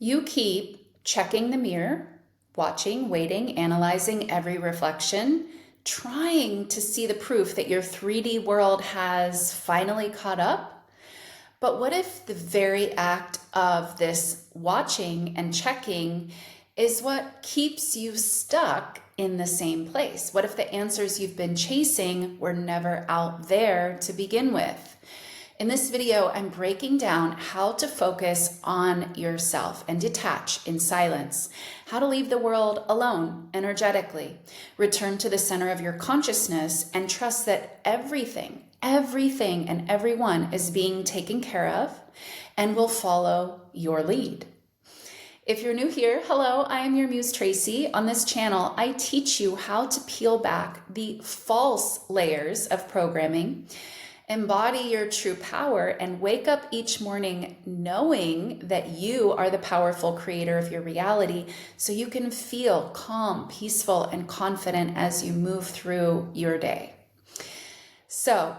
You keep checking the mirror, watching, waiting, analyzing every reflection, trying to see the proof that your 3D world has finally caught up. But what if the very act of this watching and checking is what keeps you stuck in the same place? What if the answers you've been chasing were never out there to begin with? In this video, I'm breaking down how to focus on yourself and detach in silence, how to leave the world alone energetically, return to the center of your consciousness, and trust that everything and everyone is being taken care of and will follow your lead. If you're new here, hello, I am your Muse Traci. On this channel, I teach you how to peel back the false layers of programming, embody your true power, and wake up each morning knowing that you are the powerful creator of your reality so you can feel calm, peaceful, and confident as you move through your day. So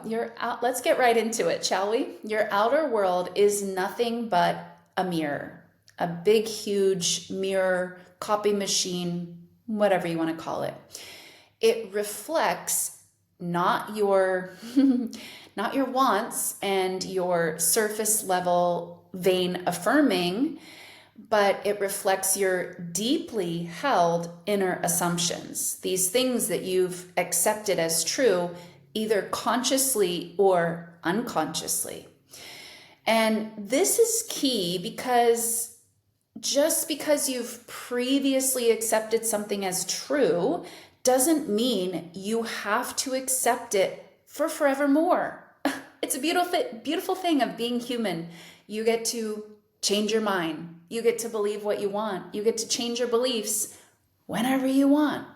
let's get right into it, shall we? Your outer world is nothing but a mirror, a big, huge mirror, copy machine, whatever you want to call it. It reflects not your not your wants and your surface level vain affirming, but it reflects your deeply held inner assumptions, these things that you've accepted as true, either consciously or unconsciously. And this is key because just because you've previously accepted something as true doesn't mean you have to accept it for forevermore. It's a beautiful thing of being human. You get to change your mind. You get to believe what you want. You get to change your beliefs whenever you want.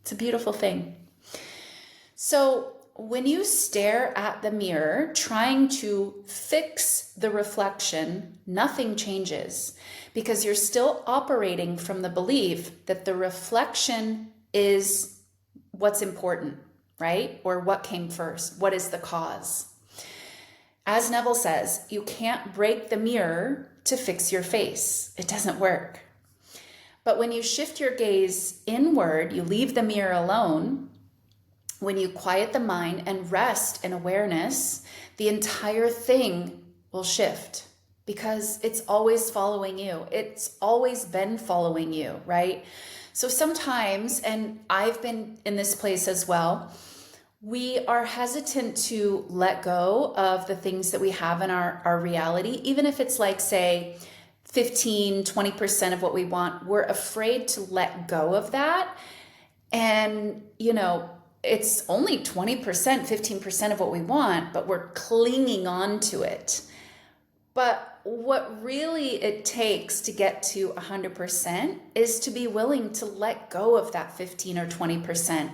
It's a beautiful thing. So when you stare at the mirror trying to fix the reflection, nothing changes because you're still operating from the belief that the reflection is what's important, right? Or what came first? What is the cause? As Neville says, you can't break the mirror to fix your face. It doesn't work. But when you shift your gaze inward, you leave the mirror alone. When you quiet the mind and rest in awareness, the entire thing will shift because it's always following you. It's always been following you, right? So sometimes, and I've been in this place as well, we are hesitant to let go of the things that we have in our reality, even if it's like, say, 15, 20% of what we want. We're afraid to let go of that. And, it's only 20%, 15% of what we want, but we're clinging on to it. But what really it takes to get to 100% is to be willing to let go of that 15 or 20%.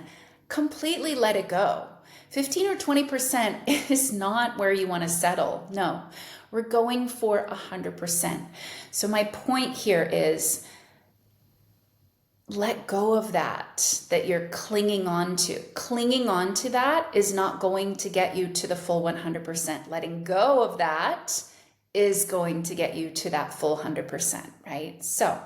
Completely let it go. 15 or 20% is not where you want to settle. No, we're going for 100%. So my point here is let go of that you're clinging on to. Clinging on to that is not going to get you to the full 100%. Letting go of that is going to get you to that full 100%, right? So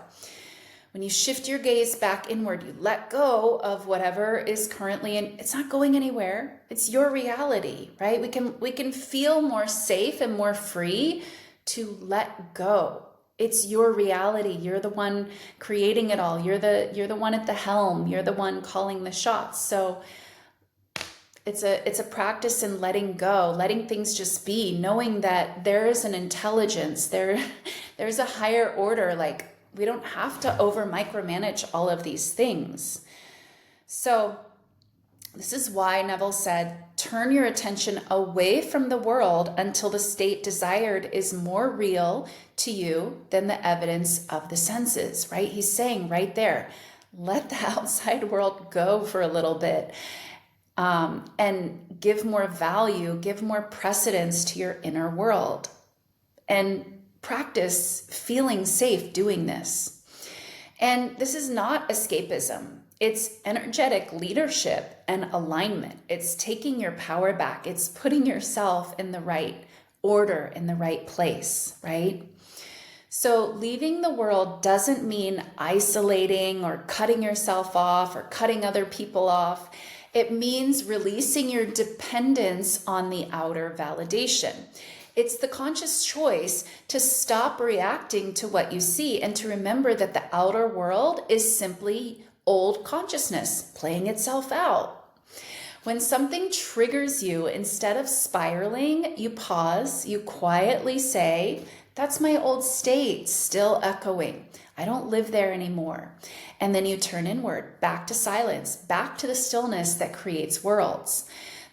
when you shift your gaze back inward, you let go of whatever is currently it's not going anywhere. It's your reality, right? We can feel more safe and more free to let go. It's your reality. You're the one creating it all. You're the one at the helm. You're the one calling the shots. So it's a practice in letting go, letting things just be, knowing that there is an intelligence, there's a higher order. Like, we don't have to over micromanage all of these things. So this is why Neville said, turn your attention away from the world until the state desired is more real to you than the evidence of the senses, right? He's saying right there, let the outside world go for a little bit. And give more value, give more precedence to your inner world, and practice feeling safe doing this. And this is not escapism. It's energetic leadership and alignment. It's taking your power back. It's putting yourself in the right order, in the right place, right? So leaving the world doesn't mean isolating or cutting yourself off or cutting other people off. It means releasing your dependence on the outer validation. It's the conscious choice to stop reacting to what you see and to remember that the outer world is simply old consciousness playing itself out. When something triggers you, instead of spiraling, you pause, you quietly say, "That's my old state, still echoing. I don't live there anymore." And then you turn inward, back to silence, back to the stillness that creates worlds.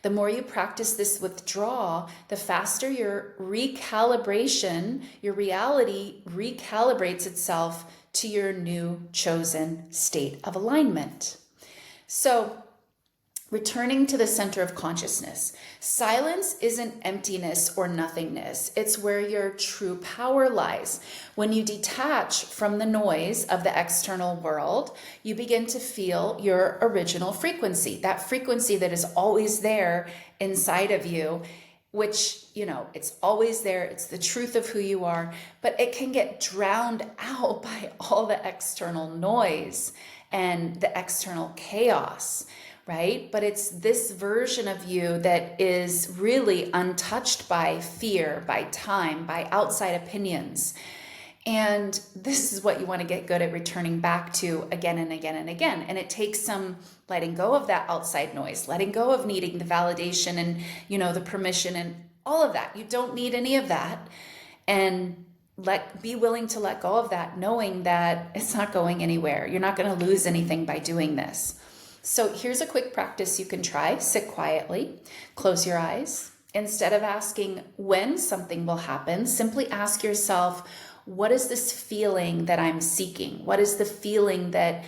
The more you practice this withdrawal, the faster your recalibration, your reality recalibrates itself to your new chosen state of alignment. So, returning to the center of consciousness. Silence isn't emptiness or nothingness. It's where your true power lies. When you detach from the noise of the external world, you begin to feel your original frequency, that frequency that is always there inside of you, which, it's always there. It's the truth of who you are, but it can get drowned out by all the external noise and the external chaos. Right? But it's this version of you that is really untouched by fear, by time, by outside opinions. And this is what you want to get good at returning back to again and again and again. And it takes some letting go of that outside noise, letting go of needing the validation and, the permission and all of that. You don't need any of that. And be willing to let go of that, knowing that it's not going anywhere. You're not going to lose anything by doing this. So here's a quick practice you can try. Sit quietly, close your eyes. Instead of asking when something will happen, simply ask yourself, what is this feeling that I'm seeking? What is the feeling that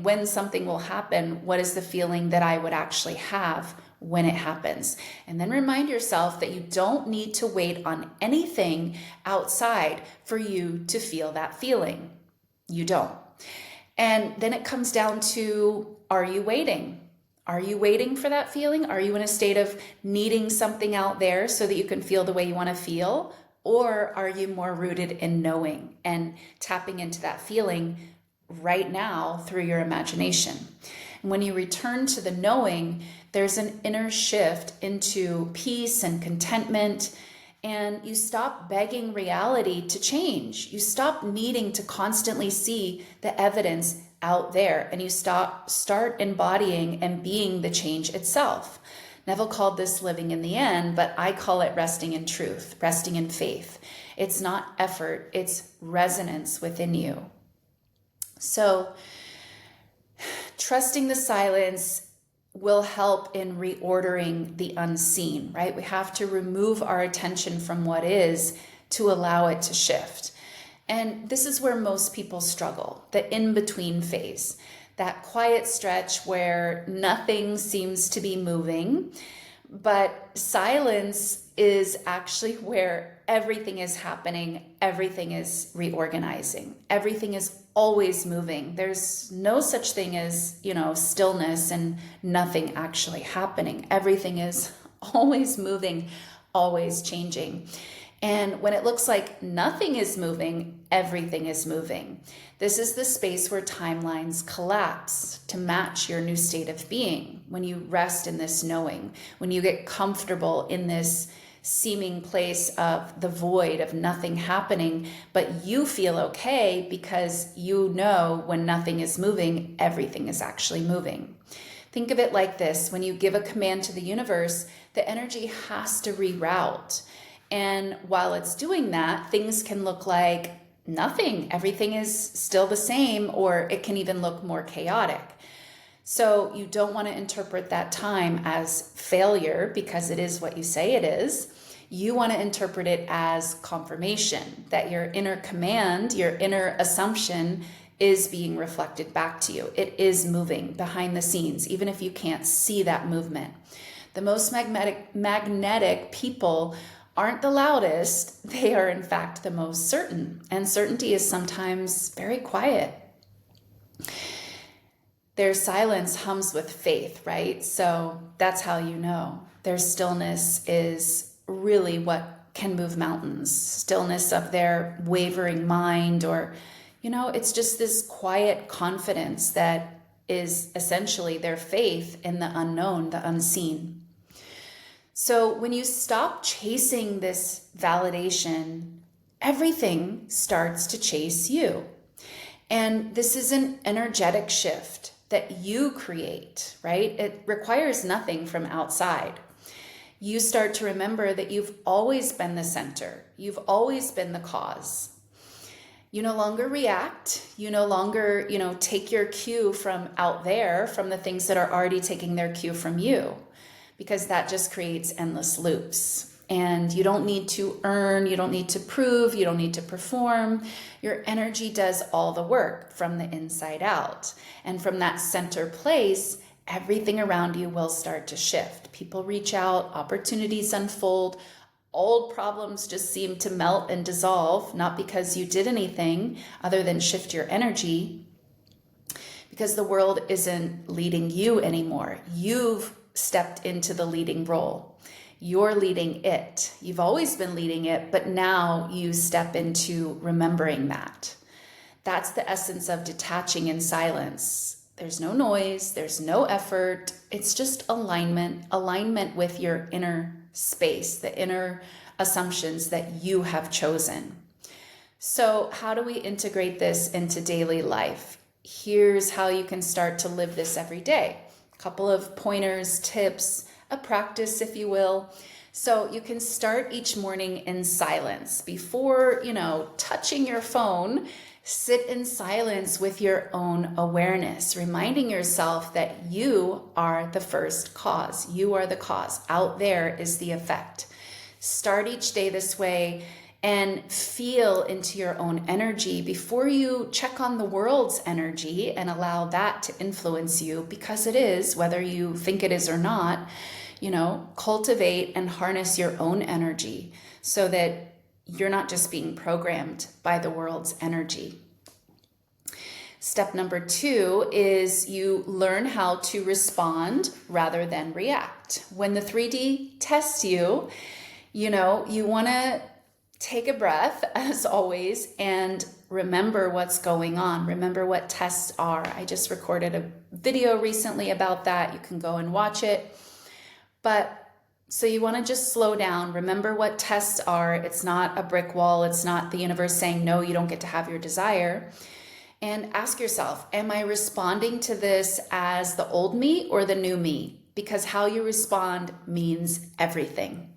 when something will happen, what is the feeling that I would actually have when it happens? And then remind yourself that you don't need to wait on anything outside for you to feel that feeling. You don't. And then it comes down to, are you waiting? Are you waiting for that feeling? Are you in a state of needing something out there so that you can feel the way you want to feel? Or are you more rooted in knowing and tapping into that feeling right now through your imagination? And when you return to the knowing, there's an inner shift into peace and contentment. And you stop begging reality to change. You stop needing to constantly see the evidence out there, and you start embodying and being the change itself. Neville called this living in the end, but I call it resting in truth, resting in faith. It's not effort, it's resonance within you. So, trusting the silence will help in reordering the unseen, right? We have to remove our attention from what is to allow it to shift. And this is where most people struggle, the in-between phase, that quiet stretch where nothing seems to be moving, but silence is actually where everything is happening, everything is reorganizing, everything is always moving. There's no such thing as, stillness and nothing actually happening. Everything is always moving, always changing. And when it looks like nothing is moving, everything is moving. This is the space where timelines collapse to match your new state of being. When you rest in this knowing, when you get comfortable in this seeming place of the void of nothing happening, but you feel okay because you know when nothing is moving, everything is actually moving. Think of it like this. When you give a command to the universe, the energy has to reroute. And while it's doing that, things can look like nothing. Everything is still the same, or it can even look more chaotic. So you don't want to interpret that time as failure because it is what you say it is. You want to interpret it as confirmation that your inner command, your inner assumption is being reflected back to you. It is moving behind the scenes, even if you can't see that movement. The most magnetic people aren't the loudest. They are, in fact, the most certain. And certainty is sometimes very quiet. Their silence hums with faith, right? So that's how you know. Their stillness is really what can move mountains. Stillness of their wavering mind, or, it's just this quiet confidence that is essentially their faith in the unknown, the unseen. So when you stop chasing this validation, everything starts to chase you. And this is an energetic shift that you create, right? It requires nothing from outside. You start to remember that you've always been the center. You've always been the cause. You no longer react. You no longer, take your cue from out there, from the things that are already taking their cue from you, because that just creates endless loops. And you don't need to earn, you don't need to prove, you don't need to perform. Your energy does all the work from the inside out. And from that center place, everything around you will start to shift. People reach out, opportunities unfold, old problems just seem to melt and dissolve, not because you did anything other than shift your energy, because the world isn't leading you anymore. You've stepped into the leading role. You're leading it. You've always been leading it, but now you step into remembering that. That's the essence of detaching in silence. There's no noise, there's no effort. It's just alignment with your inner space, the inner assumptions that you have chosen. So how do we integrate this into daily life? Here's how you can start to live this every day. A couple of pointers, tips, a practice, if you will. So you can start each morning in silence. Before, touching your phone, sit in silence with your own awareness, reminding yourself that you are the first cause. You are the cause. Out there is the effect. Start each day this way and feel into your own energy before you check on the world's energy and allow that to influence you, because it is, whether you think it is or not. Cultivate and harness your own energy so that you're not just being programmed by the world's energy. Step number 2 is you learn how to respond rather than react. When the 3D tests you, you want to take a breath, as always, and remember what's going on. Remember what tests are. I just recorded a video recently about that. You can go and watch it. But so you want to just slow down. Remember what tests are. It's not a brick wall. It's not the universe saying, no, you don't get to have your desire. And ask yourself, am I responding to this as the old me or the new me? Because how you respond means everything.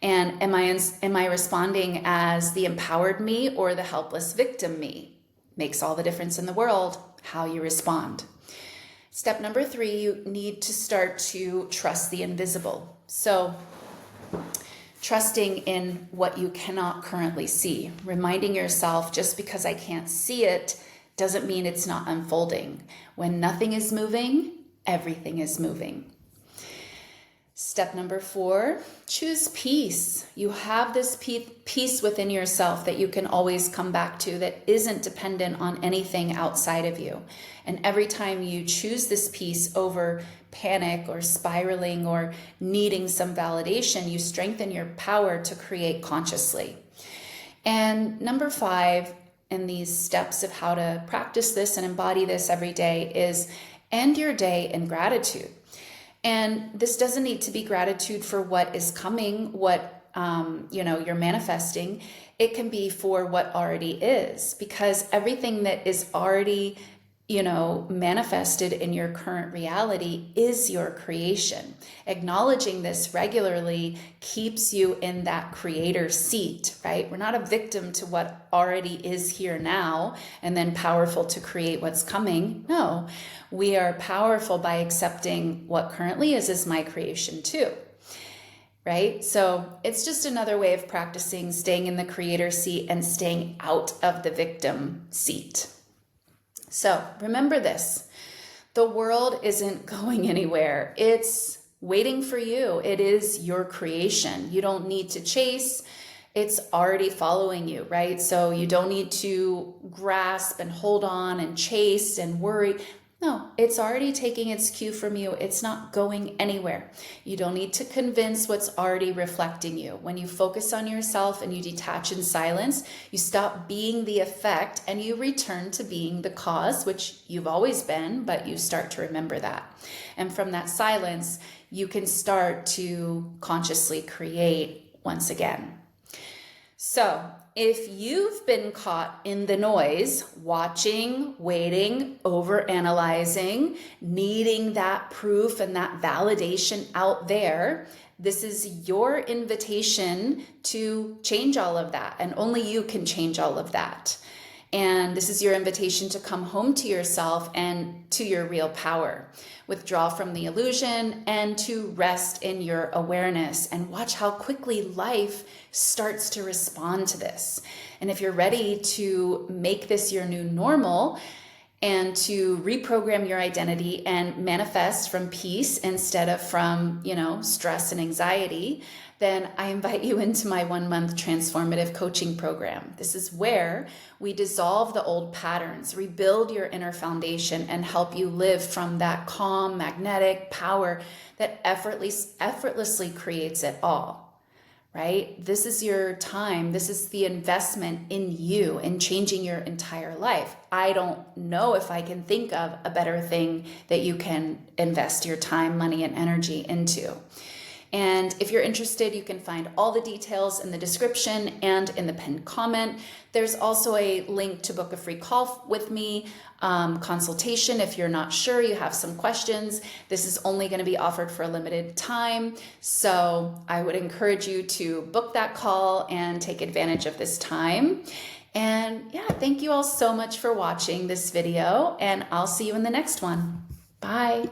And am I responding as the empowered me or the helpless victim me? Makes all the difference in the world how you respond. Step number 3, you need to start to trust the invisible. So trusting in what you cannot currently see, reminding yourself, just because I can't see it doesn't mean it's not unfolding. When nothing is moving, everything is moving. Step number 4, choose peace. You have this peace within yourself that you can always come back to, that isn't dependent on anything outside of you. And every time you choose this peace over panic or spiraling or needing some validation, you strengthen your power to create consciously. And number 5, in these steps of how to practice this and embody this every day, is end your day in gratitude. And this doesn't need to be gratitude for what is coming, what you're manifesting. It can be for what already is, because everything that is already manifested in your current reality is your creation. Acknowledging this regularly keeps you in that creator seat, right? We're not a victim to what already is here now and then powerful to create what's coming. No, we are powerful by accepting what currently is my creation too, right? So it's just another way of practicing staying in the creator seat and staying out of the victim seat. So remember this, the world isn't going anywhere. It's waiting for you. It is your creation. You don't need to chase. It's already following you, right? So you don't need to grasp and hold on and chase and worry. No, it's already taking its cue from you. It's not going anywhere. You don't need to convince what's already reflecting you. When you focus on yourself and you detach in silence, you stop being the effect and you return to being the cause, which you've always been, but you start to remember that. And from that silence, you can start to consciously create once again. So, if you've been caught in the noise, watching, waiting, overanalyzing, needing that proof and that validation out there, this is your invitation to change all of that. And only you can change all of that. And this is your invitation to come home to yourself and to your real power. Withdraw from the illusion and to rest in your awareness and watch how quickly life starts to respond to this. And if you're ready to make this your new normal and to reprogram your identity and manifest from peace instead of from, stress and anxiety, then I invite you into my 1-month transformative coaching program. This is where we dissolve the old patterns, rebuild your inner foundation, and help you live from that calm, magnetic power that effortlessly creates it all, right? This is your time. This is the investment in you, in changing your entire life. I don't know if I can think of a better thing that you can invest your time, money, and energy into. And if you're interested, you can find all the details in the description and in the pinned comment. There's also a link to book a free call with me, consultation. If you're not sure, you have some questions, this is only going to be offered for a limited time. So I would encourage you to book that call and take advantage of this time. And yeah, thank you all so much for watching this video, and I'll see you in the next one. Bye.